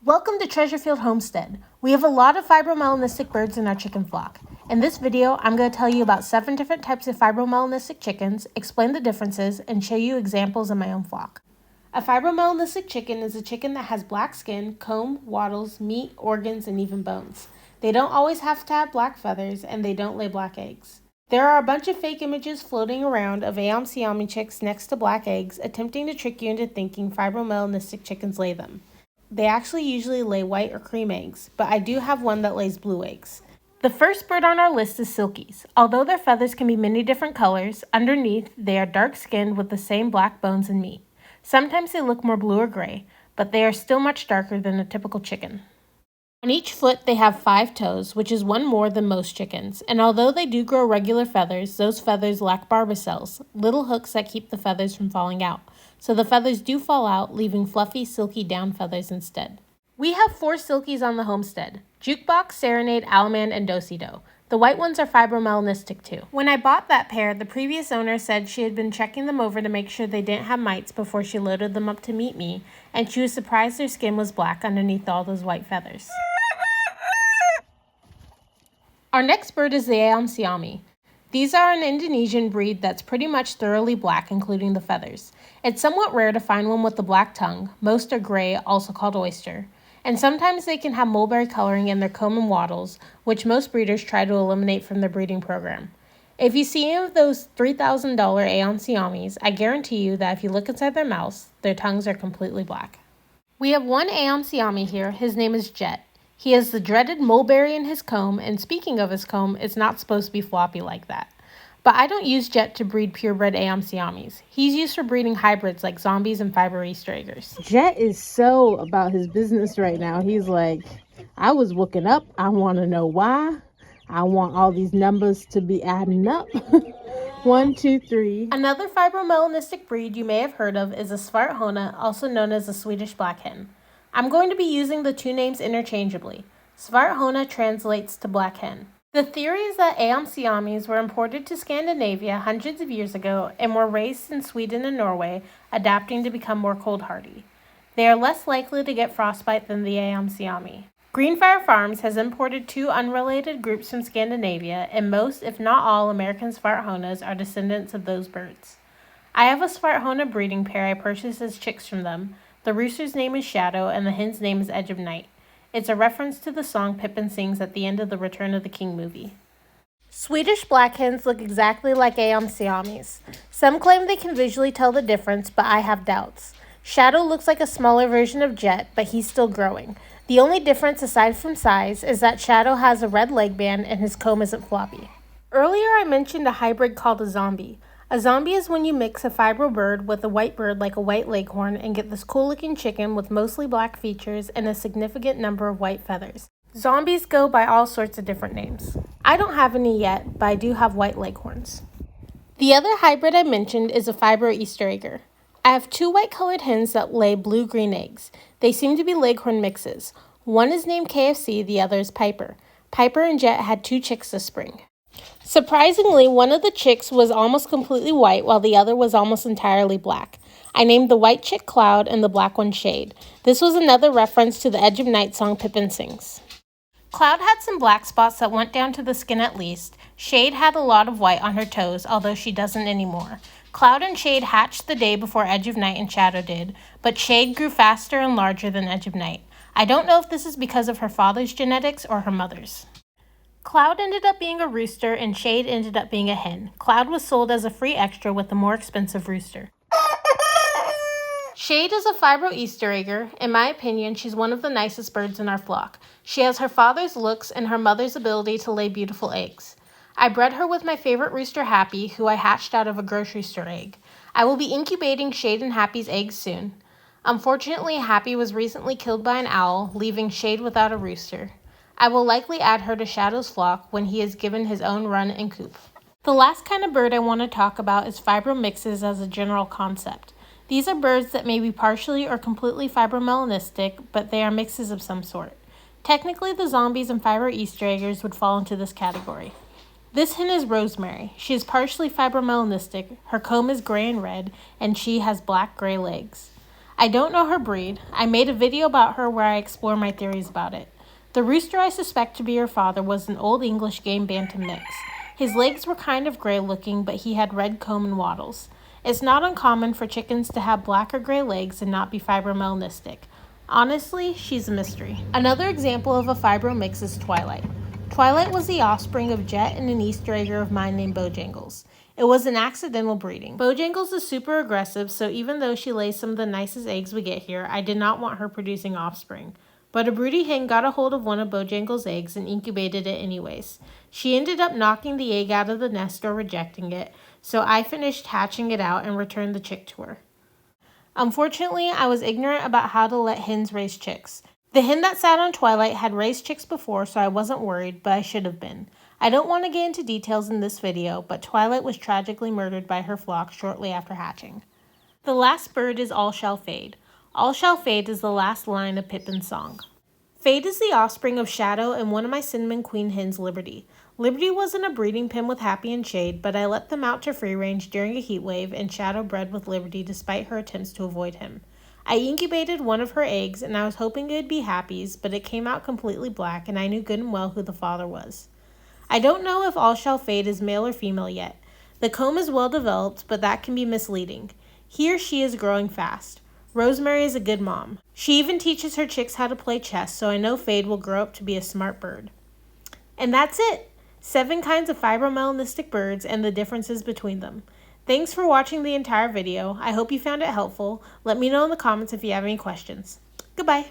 Welcome to Treasurefield Homestead. We have a lot of Fibro-Melanistic birds in our chicken flock. In this video, I'm going to tell you about 7 different types of Fibro-Melanistic chickens, explain the differences, and show you examples in my own flock. A Fibro-Melanistic chicken is a chicken that has black skin, comb, wattles, meat, organs, and even bones. They don't always have to have black feathers, and they don't lay black eggs. There are a bunch of fake images floating around of Ayam Cemani chicks next to black eggs, attempting to trick you into thinking Fibro-Melanistic chickens lay them. They actually usually lay white or cream eggs, but I do have one that lays blue eggs. The first bird on our list is silkies. Although their feathers can be many different colors, underneath they are dark-skinned with the same black bones and meat. Sometimes they look more blue or gray, but they are still much darker than a typical chicken. On each foot they have 5 toes, which is one more than most chickens, and although they do grow regular feathers, those feathers lack barbicels, little hooks that keep the feathers from falling out. So the feathers do fall out, leaving fluffy, silky down feathers instead. We have 4 silkies on the homestead: Jukebox, Serenade, Alaman, and Do-Si-Do. The white ones are Fibro-Melanistic too. When I bought that pair, the previous owner said she had been checking them over to make sure they didn't have mites before she loaded them up to meet me, and she was surprised their skin was black underneath all those white feathers. Our next bird is the Ayam Cemani. These are an Indonesian breed that's pretty much thoroughly black, including the feathers. It's somewhat rare to find one with a black tongue. Most are gray, also called oyster. And sometimes they can have mulberry coloring in their comb and wattles, which most breeders try to eliminate from their breeding program. If you see any of those $3,000 Ayam Cemanis, I guarantee you that if you look inside their mouths, their tongues are completely black. We have one Ayam Cemani here. His name is Jet. He has the dreaded mulberry in his comb, and speaking of his comb, it's not supposed to be floppy like that. But I don't use Jet to breed purebred Ayam Cemanis. He's used for breeding hybrids like zombies and Fibro-Easter eggers. Jet is so about his business right now. He's like, I was looking up. I want to know why. I want all these numbers to be adding up. 1, 2, 3. Another Fibro-Melanistic breed you may have heard of is a Svarthona, also known as a Swedish black hen. I'm going to be using the 2 names interchangeably. Svarthona translates to black hen. The theory is that Ayam Cemanis were imported to Scandinavia hundreds of years ago and were raised in Sweden and Norway, adapting to become more cold-hardy. They are less likely to get frostbite than the Ayam Cemani. Greenfire Farms has imported 2 unrelated groups from Scandinavia, and most, if not all, American Svarthonas are descendants of those birds. I have a Svarthona breeding pair I purchased as chicks from them. The rooster's name is Shadow, and the hen's name is Edge of Night. It's a reference to the song Pippin sings at the end of the Return of the King movie. Swedish black hens look exactly like Ayam Cemanis. Some claim they can visually tell the difference, but I have doubts. Shadow looks like a smaller version of Jet, but he's still growing. The only difference aside from size is that Shadow has a red leg band and his comb isn't floppy. Earlier I mentioned a hybrid called a zombie. A zombie is when you mix a fibro bird with a white bird like a white leghorn and get this cool looking chicken with mostly black features and a significant number of white feathers. Zombies go by all sorts of different names. I don't have any yet, but I do have white leghorns. The other hybrid I mentioned is a Fibro-Easter egger. I have 2 white colored hens that lay blue-green eggs. They seem to be leghorn mixes. One is named KFC, the other is Piper. Piper and Jet had 2 chicks this spring. Surprisingly, one of the chicks was almost completely white while the other was almost entirely black. I named the white chick Cloud and the black one Shade. This was another reference to the Edge of Night song Pippin sings. Cloud had some black spots that went down to the skin at least. Shade had a lot of white on her toes, although she doesn't anymore. Cloud and Shade hatched the day before Edge of Night and Shadow did, but Shade grew faster and larger than Edge of Night. I don't know if this is because of her father's genetics or her mother's. Cloud ended up being a rooster and Shade ended up being a hen. Cloud was sold as a free extra with a more expensive rooster. Shade is a Fibro-Easter egger. In my opinion, she's one of the nicest birds in our flock. She has her father's looks and her mother's ability to lay beautiful eggs. I bred her with my favorite rooster Happy, who I hatched out of a grocery store egg. I will be incubating Shade and Happy's eggs soon. Unfortunately, Happy was recently killed by an owl, leaving Shade without a rooster. I will likely add her to Shadow's flock when he is given his own run and coop. The last kind of bird I want to talk about is fibro mixes as a general concept. These are birds that may be partially or completely Fibro-Melanistic, but they are mixes of some sort. Technically, the zombies and Fibro-Easter eggers would fall into this category. This hen is Rosemary. She is partially Fibro-Melanistic, her comb is gray and red, and she has black-gray legs. I don't know her breed. I made a video about her where I explore my theories about it. The rooster I suspect to be her father was an Old English game bantam mix. His legs were kind of gray looking, but he had red comb and wattles. It's not uncommon for chickens to have black or gray legs and not be fibro-melanistic. Honestly, she's a mystery. Another example of a fibro mix is Twilight. Twilight was the offspring of Jet and an Easter egger of mine named Bojangles. It was an accidental breeding. Bojangles is super aggressive, so even though she lays some of the nicest eggs we get here, I did not want her producing offspring. But a broody hen got a hold of one of Bojangles' eggs and incubated it anyways. She ended up knocking the egg out of the nest or rejecting it, so I finished hatching it out and returned the chick to her. Unfortunately, I was ignorant about how to let hens raise chicks. The hen that sat on Twilight had raised chicks before, so I wasn't worried, but I should have been. I don't want to get into details in this video, but Twilight was tragically murdered by her flock shortly after hatching. The last bird is All Shall Fade. All Shall Fade is the last line of Pippin's song. Fade is the offspring of Shadow and one of my cinnamon queen hens, Liberty. Liberty was in a breeding pen with Happy and Shade, but I let them out to free range during a heat wave, and Shadow bred with Liberty despite her attempts to avoid him. I incubated one of her eggs, and I was hoping it would be Happy's, but it came out completely black, and I knew good and well who the father was. I don't know if All Shall Fade is male or female yet. The comb is well developed, but that can be misleading. He or she is growing fast. Rosemary is a good mom. She even teaches her chicks how to play chess, so I know Fade will grow up to be a smart bird. And that's it! 7 kinds of fibro-melanistic birds and the differences between them. Thanks for watching the entire video. I hope you found it helpful. Let me know in the comments if you have any questions. Goodbye!